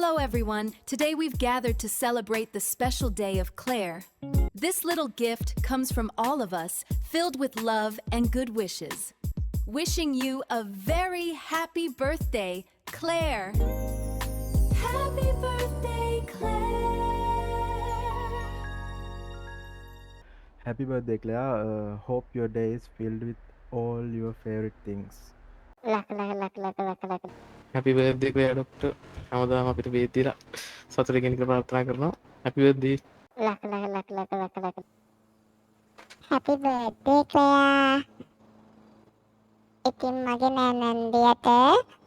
Hello, everyone. Today we've gathered to celebrate the special day of Claire. This little gift comes from all of us, filled with love and good wishes. Wishing you a very happy birthday, Claire. Happy birthday, Claire. Happy birthday, Claire. Hope your day is filled with all your favorite things. Happy birthday Claire doctor. හැමදාම අපිට බේත් දීලා සතුටකින් ඉන්න ප්‍රාර්ථනා කරනවා. හැපි birthday. Happy birthday, Claire. ඉතින් මගේ නෑනන්දියට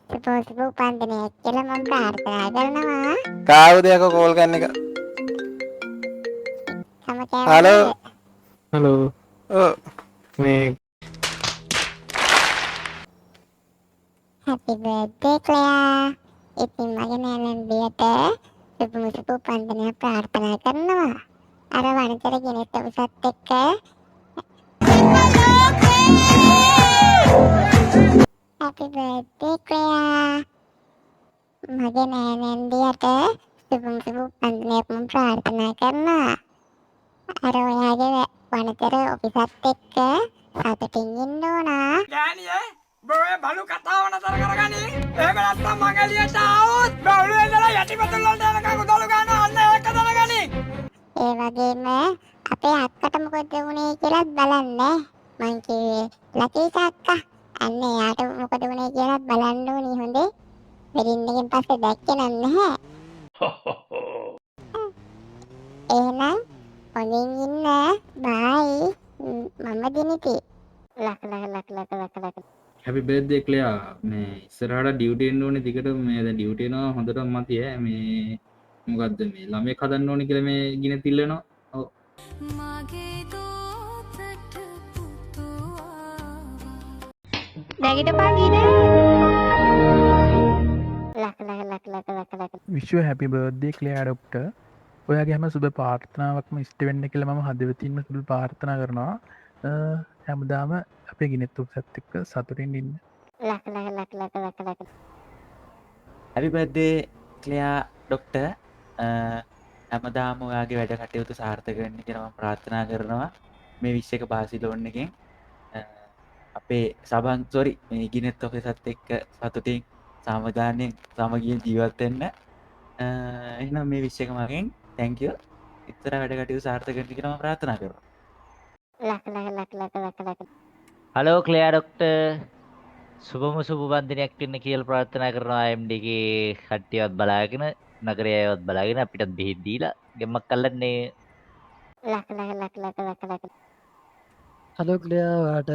සුබ උපන්දිනයක් කියලා මම ප්‍රාර්ථනා කරනවා. කාවුදයක කෝල් ගන්න එක. තම හලෝ. හලෝ. ඔව්. මේ Happy birthday, Claire. ඉතින් මගේ නෑනන්දියට සුබ උපන්දිනයක් ප්‍රාර්ථනා කරනවා. අර වනතර ගෙනෙත් උසත් එක්ක Happy birthday, Claire. මගේ නෑනන්දියට සුබ උපන්දිනයක් මම ප්‍රාර්ථනා කරනවා. අර ඔයාගේ වනතර ඔෆිසත් එක්ක සතුටින් ඉන්න ඕනා. ගෑනියේ බොය බලු කතාව නතර කරගනි. එහෙම නැත්නම් මං එළියට ආවොත් බවුල වෙනලා යටිපතුල් වලට යනකම් උදළු ගන්නවා අන්න ඒක දැනගනි. ඒ වගේම අපේ අක්කට මොකද වුනේ කියලාත් බලන්න. මං කිව්වේ ලකීස අක්කා අන්න එයාට මොකද වුනේ කියලාත් බලන්න ඕනි හොඳේ. මෙරින් එකෙන් පස්සේ දැක්කේ නැහැ. එහෙනම් හොඳින් ඉන්න. බයි. මම දිනිති. ලක්. Happy birthday Claire. මේ ඉස්සරහට ඩියුටි එන්න ඕනේ දිගට. මේ දැන් ඩියුටි එනවා හොඳටම මති ඈ. මේ මොකද්ද මේ ළමෙක් හදන්න ඕනේ කියලා මේ ගින තිල්ලනවා. ඔව්. නැගිට පගින. ලක්. Wish you a happy birthday, Claire Doctor. ඔයාගේ හැම සුබ ප්‍රාර්ථනාවක්ම ඉෂ්ට වෙන්න කියලා මම හදවතින්ම සුබ ප්‍රාර්ථනා කරනවා. හැමදාම අපේ ගිනිත් උසත් එක්ක සතුටින් ඉන්න. ලක්. Happy birthday ක්ලියා doctor. හැමදාම ඔයාගේ වැඩ කටයුතු සාර්ථක වෙන්න කියලා මම ප්‍රාර්ථනා කරනවා. මේ විශ් එක බාසිලෝන් එකෙන් අපේ සබන් සොරි මේ ගිනෙත් ඔෆිසත් එක්ක සතුටින් සාමදානයෙන් සමගියෙන් ජීවත් වෙන්න. එහෙනම් මේ විශ් එක මගෙන් thank you. ඉතර වැඩ කටයුතු සාර්ථක වෙන්න කියලා මම ප්‍රාර්ථනා කරනවා. ලක්. හලෝ ක්ලෙයා ඩොක්ටර් සුබම සුබ උපන්දිනයක් වෙන්න කියලා ප්‍රාර්ථනා කරනවා IMD එකේ කට්ටියවත් බලාගෙන නගරයේ අයවත් බලාගෙන අපිටත් බෙහෙත් දීලා ගෙම්මක් අල්ලන්නේ ලක්. හලෝ ක්ලෙයා ඔයාට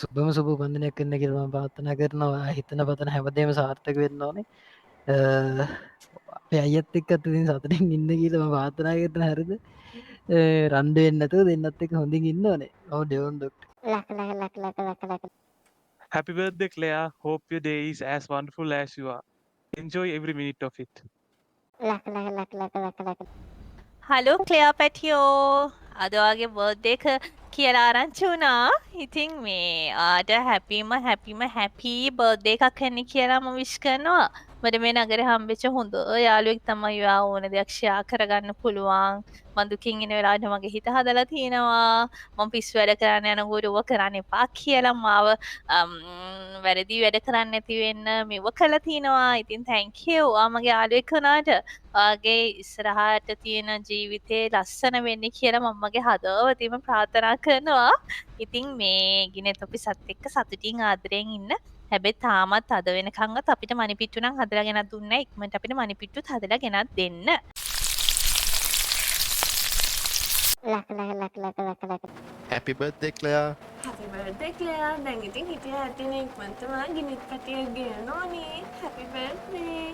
සුබම සුබ උපන්දිනයක් වෙන්න කියලා මම ප්‍රාර්ථනා කරනවා. හිතන පතන හැමදේම සාර්ථක වෙන්න ඕනේ. අපේ අයියත් එක්ක අතින් සතුටින් ඉන්න කියලා මම ප්‍රාර්ථනා කරන හරිද? රණ්ඩු වෙන්නේ නැතුව දෙන්නත් එක්ක හොඳින් ඉන්න ඕනේ. ඔව් ඩෙවොන් doctor. Luck. Happy birthday, Claire. Hope your day is as wonderful as you are. Enjoy every minute of it. ලක්. හලෝ ක්ලෙයා පැටියෝ අද වගේ බර්ත්ඩේ එක කියලා ආරංචි වුණා. ඉතින් මේ ආට හැපිම හැපි බර්ත්ඩේ එකක් වෙන්න කියලා මම විශ් කරනවා. මට මේ නගරේ හම්බෙච්ච හොඳ යාළුවෙක් තමයි ඔයා ඕන දෙයක් ෂෙයා කරගන්න පුළුවන්. මම දුකින් ඉන්න වෙලාවට මගේ හිත හදලා තිනවා. මම පිස්සු වැඩ කරන්න යනකොට ඌව කරන්න එපා කියලා මාව වැරදි වැඩ කරන්න නැති වෙන්න මෙව කළා තිනවා. ඉතින් thank you. ඔයා මගේ යාළුවෙක් වුණාට ඔයාගේ ඉස්සරහට තියෙන ජීවිතේ ලස්සන වෙන්න කියලා මම මගේ හදවතින්ම ප්‍රාර්ථනා කරනවා. ඉතින් මේ ගිනෙත් අපි සත් එක්ක සතුටින් ආදරෙන් ඉන්න. හැබැයි තාමත් අද වෙනකන්වත් අපිට මණිපිට්ටු නම් හදලා ගෙනත් දුන්නේ නැහැ. ඉක්මනට අපිට මණිපිට්ටුත් හදලා ගෙනත් දෙන්න. ලක්. Happy birthday Claire. Happy birthday, Claire. දැන් ඉතින් හිතේ ඇතිනේ ඉක්මනටම ගිනිත් පැටියක් ගේන්න ඕනේ. Happy birthday.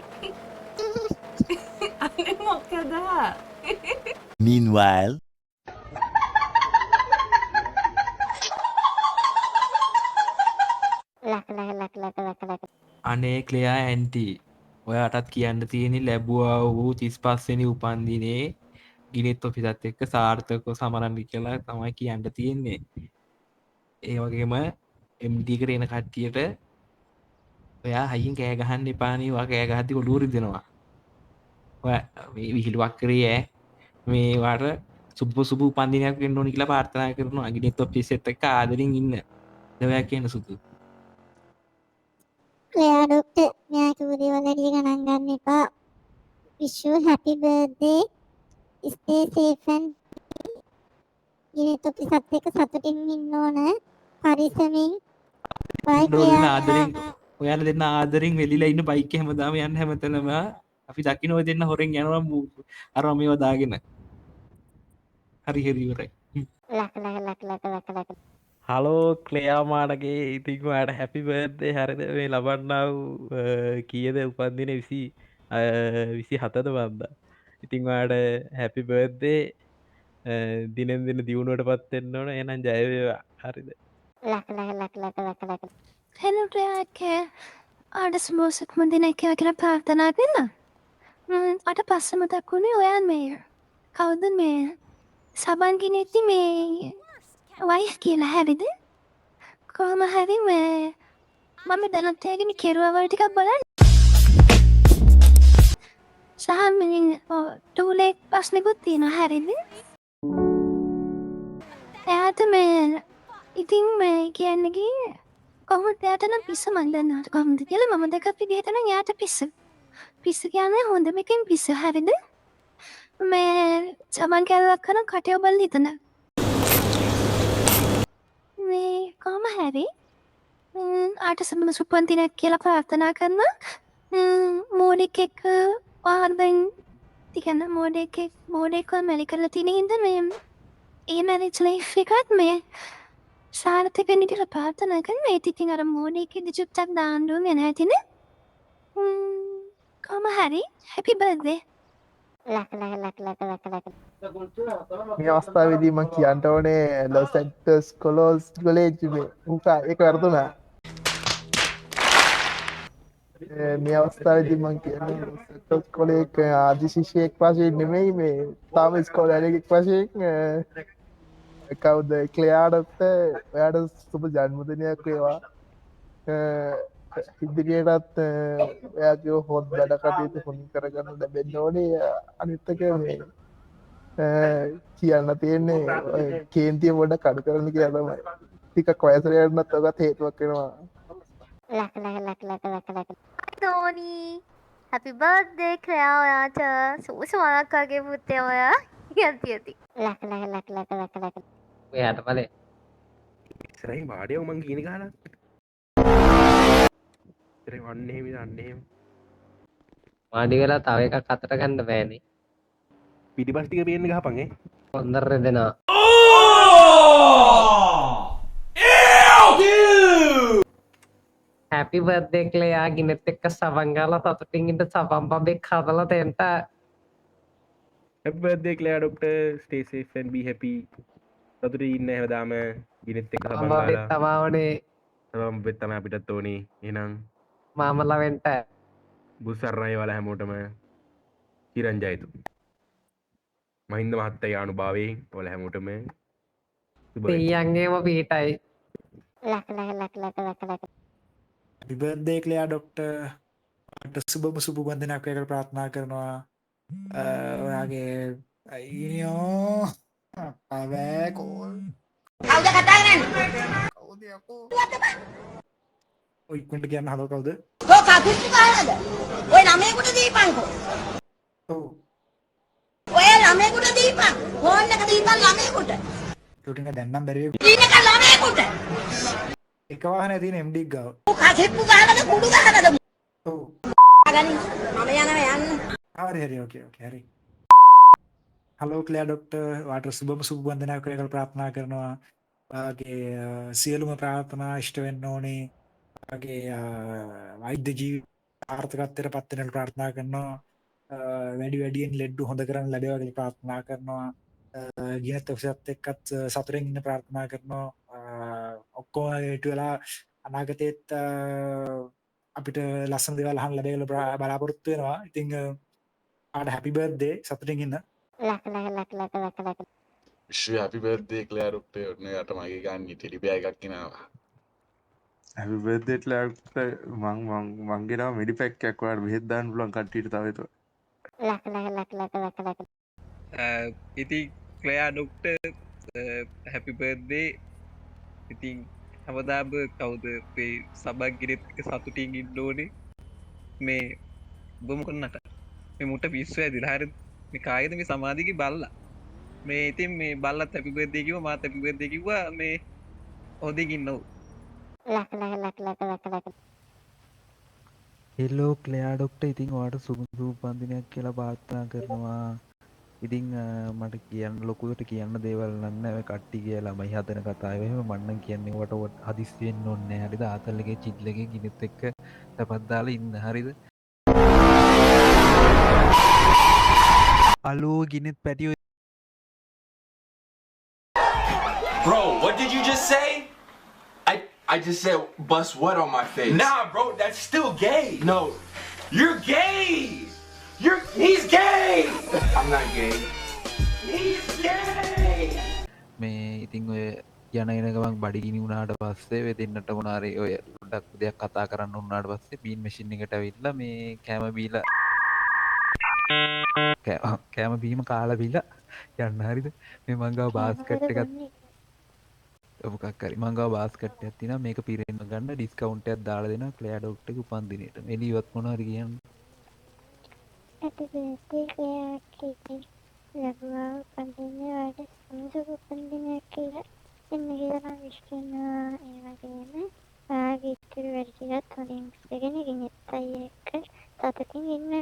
අනේ මොකද? Meanwhile ලක්. අනේ ක්ලෙයා ඇන්ටි ඔයාටත් කියන්න තියෙන්නේ ලැබුවා වූ 35 වෙනි උපන්දිනේ ගිනිත් ඔෆිසත් එක්ක සාර්ථකව සමරන්න කියලා තමයි කියන්න තියෙන්නේ. ඒ වගේම MD එකට එන කට්ටියට ඔයා හයියෙන් කෑ ගහන්න එපානේ. ඔයා කෑ ගහද්දි ඔළුව රිදෙනවා. විහිළුවක් කරේ ඈ මේවාට සුබ උපන්දිනයක් වෙන්න ඕනි කියලා ප්‍රාර්ථනා කරනවා. අගිනෙත් ඔෆිස් එකත් එක්ක ආදරෙන් ඉන්න. ඔයා කියන සුදු. ක්ලෙයා ඩොක්ටර් මෙයා කිව්ව දේවල් හැටියට ගණන් ගන්න එපා. wish you happy birthday. stay safe and ඉනිත් ඔෆිසත් එක්ක සතුටින් ඉන්න ඕන. පරිස්සමින්. bye ඩෝල්න ක්ලෙයා. ආදරෙන් ඔයාලා දෙන්න ආදරෙන් වෙලිලා ඉන්න බයික් එක හැමදාම යන්න හැමතැනම අපි දකින්න ඔය දෙන්න හොරෙන් යනවා අර මේව දාගෙන. හරි ඉවරයි. ලක. හලෝ ක්ලෙයා මානගේ ඉතින් ඔයාට හැපි බර්ත්ඩේ හරිද මේ ලබන්නා වූ කීයද උපන්දින 27ද වන්දා. ඉතින් ඔයාට හැපි බර්ත්ඩේ දිනෙන් දින දියුණුවට පත් වෙන්න ඕන. එහෙනම් ජය වේවා. හරිද? ලක. Hello, Claire. ආඩ සුබෝසක් මුදින කියලා ප්‍රාර්ථනා කරන්න. අට පස්සම දක්ුණේ ඔයන් මේ කවුද මේ සබන් ගෙනෙද්දි මේ වයිස් කියලා හැරිද? කොහොම හරි මේ මම දැනත් යගෙන කෙරුවා ටිකක් බලන්න. සහ මේ ටූලෙක් ප්‍රශ්නෙකුත් තියෙනවා හැරිද? එයාට මේ ඉතින් මේ කියන්නේ ගියේ කොහොමද එයාට නම් පිස්ස මන් දන්නවා කොහොමද කියලා මම දැකපු විදිහට නම් එයාට පිස්ස කියන්නේ හොඳම එකෙන් පිස්ස හැරිද? මේ සමන් කැලලක් කරන කටයෝ බලන් හිතන මේ කොහොම හරි ආට සමම සුපන්තිනක් කියලා ප්‍රාර්ථනා කරන මෝඩෙක් එක්ක වාර්දෙන් තිකන්න මෝඩෙක්ව මැලි කරලා තියෙන හින්දා මේ ඒ මැරිජ් ලයිෆ් එකත් මේ සාර්ථක වෙන්න කියලා ප්‍රාර්ථනා කරන ඒ ඉතින් අර මෝඩෙක්ගේ චුප්චාප් දාන්න ඕනේ නැතිනේ. කොහොම හරි හැපි බර්ත්ඩේ. ලක. මේ අවස්ථාවේදී මම කියන්න ඕනේ ලොස් ඇන්ජලස් කොලේජ් මේ උකා ඒක වර්ධනා. මේ අවස්ථාවේදී මම කියන්නේ ලොස් ඇන්ජලස් කොලේජ් ආදි ශිෂ්‍යයෙක් වශයෙන් නෙමෙයි මේ තාම ඉස්කෝලේ යන එකෙක් වශයෙන් කවුද ක්ලෙයාට ඔයාට සුබ ජන්මදිනයක් වේවා. ඉදිරියටත් ඔයාගේ හොත් වැඩ කටයුතු හොඳින් කරගන්න ලැබෙන්න ඕනේ. අනිත් එක මේ කියන්න තියෙන්නේ කේන්තිය පොඩ්ඩක් අඩු කරන්න කියලා තමයි. ටිකක් වයසට යනත් ඔයගත් හේතුවක් වෙනවා. ලක. තෝනි හැපි බර්ත්ඩේ ක්ලෙයා ඔයාට සුවසුමනක් වගේ පුතේ ඔයා යන්ති ලක. ඔයාට බලේ. ඉස්සරහින් වාඩිය මං කියන ගහලා. ඉතින් අන්නේ වාඩි වෙලා තව එකක් අතට ගන්න බෑනේ. පිටිපස් ටික පේන්න ගහපන් ඈ. හොඳට රෙදෙනවා. හැපි බර්ත්ඩේ ක්ලෙයා ගිනෙත් එක්ක සබන් ගාලා සතුටින් ඉන්න සබන් බබෙක් හදලා තෙන්ට. Happy birthday Claire Doctor. Stay safe and be happy. සතුටින් ඉන්න හැමදාම ගිනෙත් එක්ක සබන් බබෙක් ගාලා. තමාවනේ සබන් බබෙක් තමයි අපිටත් ඕනේ. එහෙනම් මාමලා වෙන්ට. බුස්සරණයි වල හැමෝටම චිරංජයතු. මහින්ද මහත්තයා අනුභවයෙන් ඔයාලා හැමෝටම දෙයියන්ගේම පීටයි. ලක. Happy birthday Claire doctor. සුබම සුබ වන්දනයක් වේකට ප්‍රාර්ථනා කරනවා. ඔයාගේ අයියෝ අවෑ කෝල්. කවුද කතා කරන්නේ? කවුද යකෝ? ඔය ඉක්මනට කියන්න හදව කවුද? ඔය කපුට්ටු කාලද? ඔය ළමයෙකුට දීපන්කෝ. ඔව්. ඔය ළමයෙකුට දීපන්. ෆෝන් එක දීපන් ළමයෙකුට. ෂූටින් එක දැන් නම් බැරි වෙයි. දීන එක ළමයෙකුට. එක වාහනේ තියෙන MD ගාව. ඔය කපුට්ටු කාලද කුඩු ගහනද? ඔව්. ගනි මම යනවා යන්න. හරි ඕකේ හරි. හලෝ ක්ලෙයා ඩොක්ටර් වාට සුබම සුබ වන්දනයක් වේකට ප්‍රාර්ථනා කරනවා. ඔයාගේ සියලුම ප්‍රාර්ථනා ඉෂ්ට වෙන්න ඕනේ. ඔයාගේ වෛද්‍ය ජීවිත ආර්ථිකත්වයට පත් වෙන්න ප්‍රාර්ථනා කරනවා. වැඩියෙන් ලෙඩ්ඩු හොඳ කරන්න ලැබේවා කියලා ප්‍රාර්ථනා කරනවා. ගිනත් ඔෆිසත් එක්කත් සතුටින් ඉන්න ප්‍රාර්ථනා කරනවා. ඔක්කොම හේතු වෙලා අනාගතයේත් අපිට ලස්සන දේවල් අහන්න ලැබෙයි කියලා බලාපොරොත්තු වෙනවා. ඉතින් ආඩ හැපි බර්ත්ඩේ සතුටින් ඉන්න. ලක. wish you happy birthday Claire Doctor. ඔන්න යට මගේ ගන්න ටෙඩි බෑ එකක් ගෙනාවා. happy birthday Claire Doctor. මං ගෙනාව මෙඩි පැක් එකක් ඔයාලට බෙහෙත් දාන්න පුළුවන් කට්ටියට තව ඒක. ඉතින් ක්ලයා ඩොක්ටර් හැපි බර්ත්ඩේ. ඉතින් හැමදාම කවුද මේ සබක් ගෙනෙත් එක සතුටින් ඉන්න ඕනේ. මේ ඔබ මොකන්නට මේ මුට පිස්සු ඇදිලා හරිද? මේ කාගේද මේ සමාධියේ බල්ලා? මේ ඉතින් මේ බල්ලත් හැපි බර්ත්ඩේ කිව්වා මාත් හැපි බර්ත්ඩේ කිව්වා මේ හොදින් ඉන්නෝ. හෙල්ලෝ ක්ලයා ඩොක්ටර් ඉතින් ඔයාට සුබ උපන්දිනයක් කියලා ප්‍රාර්ථනා කරනවා. ඉතින් මට කියන්න ලොකුවට කියන්න දේවල් නන්න ඔය කට්ටි කියලා ළමයි හදන කතාව එහෙම මන්නම් කියන්නේ ඔයාට හදිස්සි වෙන්න ඕනේ නැහැ හරිද? ආතල්ලගේ චිල්ලගේ ගිනිත් එක්ක තපත් දාලා ඉන්න හරිද? අලෝ ගිනිත් පැටියෝ. Bro, what did you just say? I just said bust what on my face? Nah, bro, that's still gay. No, you're gay. He's gay. I'm not gay. He's gay. මේ ඉතින් ඔය යන එන ගමන් බඩගිනි වුණාට පස්සේ ඔය දෙන්නට මොනාරි ඔය ඩක් දෙයක් කතා කරන්න වුණාට පස්සේ බීන් මැෂින් එකට ඇවිල්ලා මේ කෑම බීලා කෑම බීම කාලා බීලා යන්න හරිද? මේ මං ගාව බාස්කට් එකක් මොකක් හරි මං ගාව බාස්කට් එකක් තියෙනවා මේක පිරෙන්න ගන්න ඩිස්කවුන්ට් එකක් දාලා දෙනවා ක්ලයා ඩොක්ටර්ගේ උපන්දිනේට. එළියවත් මොනවා හරි කියන්න. Happy birthday Clea. ලැබුවා උපන්දිනේ වලට සුබ උපන්දිනයක් කියලා එන්න කියලා මම විශ් කරනවා. ඒ වගේම ඔයාගේ ඉතුරු වැඩ ටිකත් හොඳින් ඉගෙන ගෙනිත් අය එක්ක සතුටින් ඉන්න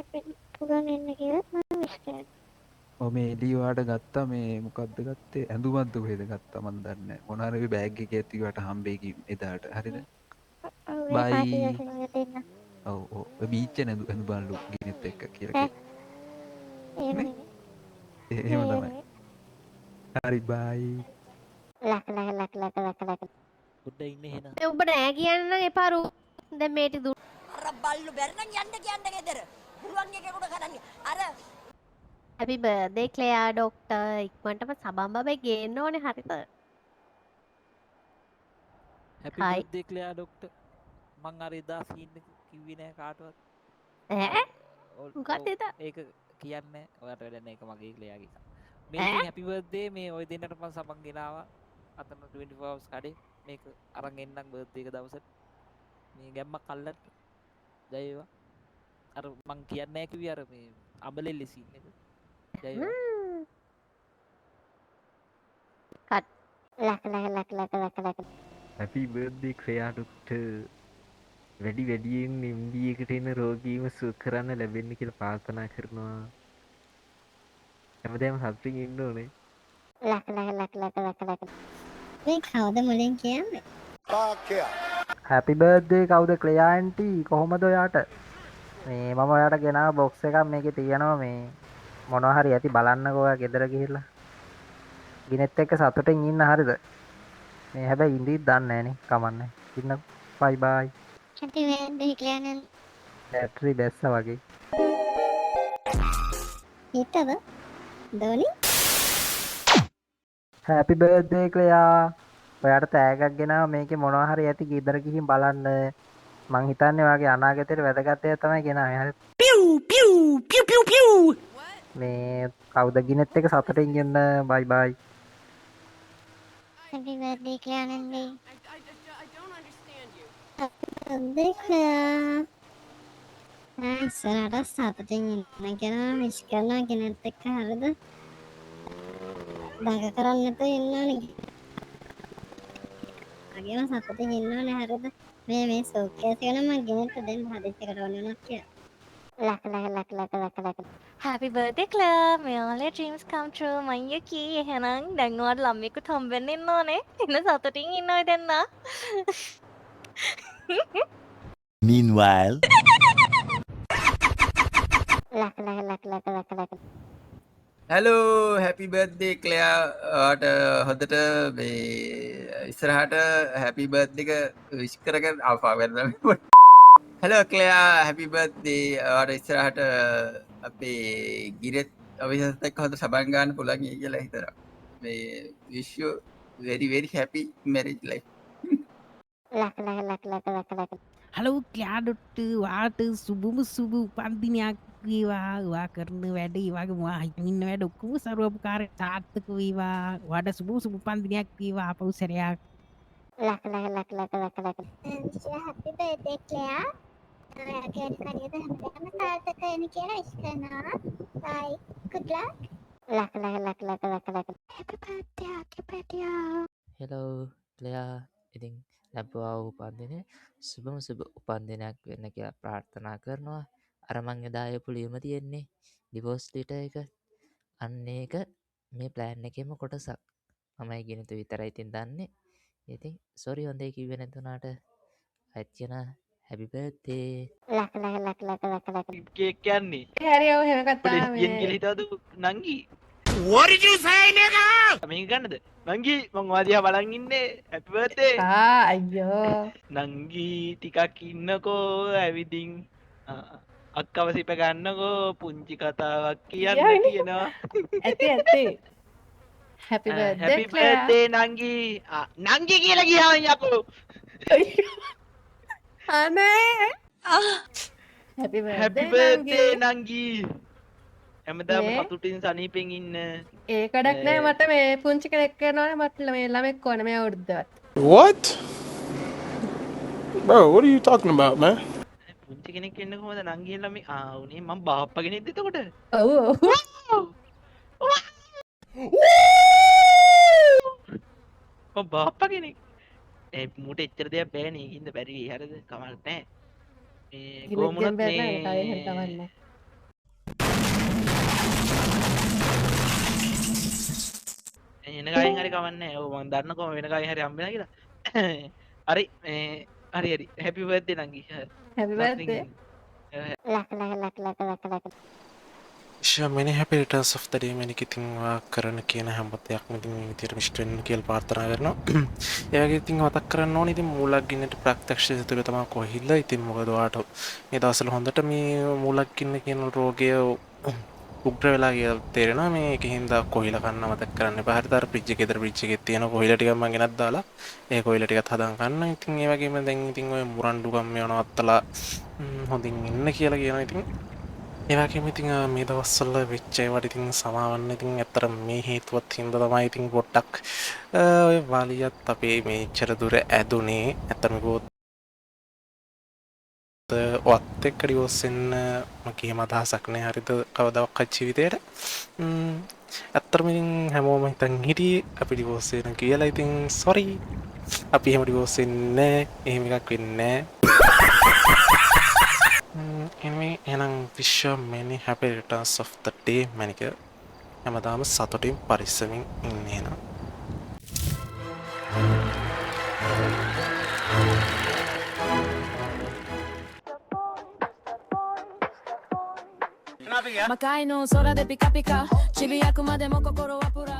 පුළුවන් වෙන්න කියලා මම විශ් කරනවා. මේ එළිය ඔයාට ගත්තා මේ මොකද්ද ගත්තේ? ඇඳුමක්ද කොහෙද ගත්තා මන් දන්නේ නැහැ. මොනාර ඔය බෑග් එකේ ඇතිවට හම්බෙයි එදාට. හරිද? බයි. ඔව් ඔව් ඔය බීච් එක ඇඳු බලු ගිනිත් එක්ක කියලා කිව්වා. එහෙම තමයි. හරි බයි. ලක්. උඩ ඉන්නේ එහෙනම්. ඔබ නෑ කියන්න නම් එපා රු. දැන් මේටි දුන්න. අර බල්ලු බැරි නම් යන්න කියන්න ගෙදර. පුළුවන් එකෙකුට කරන්නේ. අර Happy birthday Clea doctor. ඉක්මනටම සබම් බබේ ගේන්න ඕනේ හරිද? Happy Hi. Birthday Claire doctor. මං අර එදා සීන් එක කිව්වේ නෑ කාටවත්. ඈ? මොකක්ද එදා? ඒක කියන්නේ ඔයාට වැඩ නැහැ ඒක මගේ ක්ලයාගේ. මේ ඉතින් හැපි බර්ත්ඩේ මේ ඔය දෙන්නට මම සබන් ගෙනාවා. අතන 24 hours කඩේ මේක අරන් එන්නම් බර්ත්ඩේ එක දවසට. මේ ගැම්මක් අල්ලන්න. ජය වේවා. අර මං කියන්නේ නැහැ කිව්වේ අර මේ අබලෙල්ලේ සීන් එක. ජය වේවා. ලක්. Happy birthday Claire doctor. වැඩියෙන් MD එකට එන රෝගීව සුව කරන්න ලැබෙන්න කියලා ප්‍රාර්ථනා කරනවා. හැමදාම සතුටින් ඉන්න ඕනේ. ලක්. මේ කවුද මුලින් කියන්නේ? හැපි බර්ත්ඩේ කවුද ක්ලෙයා ඇන්ටි කොහොමද ඔයාට? මේ මම ඔයාට ගෙනාව බොක්ස් එකක් මේකේ තියෙනවා මේ මොනවා හරි ඇති බලන්නකෝ ඔයා ගෙදර ගිහිල්ලා. ගිනෙත් එක්ක සතුටින් ඉන්න හරිද? මේ හැබැයි ඉඳිත් දන්නේ නැහනේ කමන්නේ. ඉන්න බයි බයි. Happy birthday Clea නන්. බැටරි දැස්සා වගේ. හිතව දෝනි හැපි බර්ත්ඩේ ක්ලෙයා. ඔයාට තෑග්ගක් ගෙනාවා මේකේ මොනවා හරි ඇති ගෙදර ගිහින් බලන්න. මං හිතන්නේ ඔයාගේ අනාගතේට වැදගත් ඒවා තමයි ගෙනාවේ. හරි. මේ කවුද ගිනෙත් එක සතුටින් ඉන්න. බයි බයි. Happy birthday Clea නන්ගේ. Happy Clea. ඉස්සරහට සතුටින් ඉන්න කියලා විශ් කරනවා ගෙනත් එක්ක හරිද? දඟ කරන්න නැතුව ඉන්න ඕනේ. අගේම සතුටින් ඉන්න ඕනේ හරිද? මේ සෝකේස් එක නම් මම ගෙනත් දෙන්න හදිස්සියකට ඕනේ වුණා කියලා. ලක්. Happy birthday Clea. May all your dreams come true. මං යකී එහෙනම් දැන් ඔයාලට ළමයෙකුට හම්බෙන්න ඉන්න ඕනේ. එන්න සතුටින් ඉන්න ඔය දෙන්න. Meanwhile ලක්. Hello, happy birthday Clea. ඔයාට හොඳට මේ ඉස්සරහට happy birthday එක wish කරගෙන ආපහු වෙනවා. Hello Clea, happy birthday. ඔයාට ඉස්සරහට අපේ ගිරෙත් ඔෆිසර්ස් එක්ක හොඳ සබන් ගන්න පුළුවන් කියලා හිතනවා. මේ wish you very happy marriage life. Luck. Hello ක්ලයා doctor වාට සුබම සුබ උපන්දිනයක් වේවා ඔයා කරන වැඩ ඒ වගේ මොනවා හිතන් ඉන්න වැඩ ඔක්කොම සර්වෝපකාර සාර්ථක වේවා ඔයාට සුබ උපන්දිනයක් වේවා ආපහු සැරයක් ලක happy birthday Claire ඔයාගේ කඩේද හැමදාම සාර්ථක වෙන්න කියලා විශ් කරනවා bye good luck ලක happy birthday hello Claire ඉතින් ලැබවා උපන්දිනය සුබම සුබ උපන්දිනයක් වෙන්න කියලා ප්‍රාර්ථනා කරනවා අර මං එදා ආයපු ලියුම තියෙන්නේ ඩිවෝස් ලෙටර් එක අන්න ඒක මේ ප්ලෑන් එකේම කොටසක් මමයි ගෙනතු විතරයි ඉතින් දන්නේ ඉතින් සෝරි හොඳේ කිව්වේ නැතුණාට අයත් කියන හැපි බර්ත්ඩේ ලක කේක් කියන්නේ හැරි ඔව් එහෙම කතා යෙන් කියලා හිතවද නංගි What did you say nigga මේක ගන්නද නංගි මං වාදියා බලන් ඉන්නේ හැපි බර්ත්ඩේ අයියෝ නංගි ටිකක් ඉන්නකෝ ඇවිදින් අක්කව සිප ගන්නකෝ පුංචි කතාවක් කියන්න කියනවා ඇති happy birthday නංගි නංගි කියලා ගියාම යකෝ අනේ happy birthday නංගි හැමදාම සතුටින් සනීපෙන් ඉන්න ඒකඩක් නෑ මට මේ පුංචි කෙනෙක් කරනවනේ මට මේ ළමෙක් ඕනේ මේ අවුරුද්දවත් What? Bro, what are you talking about, man? පුංචි කෙනෙක් වෙන්න කොහමද නංගි ළමයි උනේ මම බාප්පා කෙනෙක්ද එතකොට ඔව් මම බාප්පා කෙනෙක් මුට එච්චර දෙයක් බෑ නේ ඉන්න බැරි හරිද කමක් නෑ මේ කොහොමුණත් මේ එන ගායෙන් හරි කවන්නේ ඔව් මම දන්න කොහම වෙන ගායෙන් හරි හම්බෙනා කියලා හරි හරි හැපි බර්ත්ඩේ නංගි happy birthday ලක Sure, many happy returns of the day මැනික ඉතින් කරන කියන හැම දෙයක්ම ඉතින් මේ විදියට මිස්ට් වෙන්න කියලා ප්‍රාර්ථනා කරනවා. ඒ වගේ ඉතින් මතක් කරන්න ඕනේ ඉතින් මූලක් ගින්නට ප්‍රත්‍යක්ෂ සිතුල තමයි කොහිල්ල. ඉතින් මොකද ඔයාට මේ දවස්වල හොඳට මේ මූලක් ගින්න කියන රෝගය උග්‍ර වෙලා කියලා තේරෙනවා. මේකෙන් හින්දා කොහිල කන්න මතක් කරන්න එපා. හරියට අර ෆ්‍රිජ් එකේ ෆ්‍රිජ් එකේ තියෙන කොහිල ටිකක් මම ගෙනත් දාලා ඒ කොහිල ටිකත් හදන් ගන්න. ඉතින් ඒ වගේම දැන් ඉතින් ඔය මුරණ්ඩු ගම් යනවත්තලා හොඳින් ඉන්න කියලා කියනවා ඉතින් ඒවගේම ඉතින් මේ දවස්වල වෙච්ච ඒවාට ඉතින් සමාවන්න ඉතින් ඇත්තට මේ හේතුවත් හින්දා තමයි ඉතින් පොඩ්ඩක් ඔය වාලියත් අපේ මේච්චර දුර ඇදුනේ ඇත්තටම කිව්වොත් ඔත් එක්ක ඩිවෝස් වෙන්න මගේ අදහසක් නෑ හරිද කවදාවත් ජීවිතේට ඇත්තටම ඉතින් හැමෝම හිතන් හිටියේ අපි ඩිවෝස් වෙන කියලා ඉතින් සෝරි අපි එහෙම ඩිවෝස් වෙන්නේ නෑ එහෙම එකක් වෙන්නේ නෑ anyway එහෙනම් wish you many happy returns of the day මැනික හැමදාම සතුටින් පරිස්සමින් ඉන්න එහෙනම් Makai no sora de pika pika Chibi yaku made mo kokoro wa pura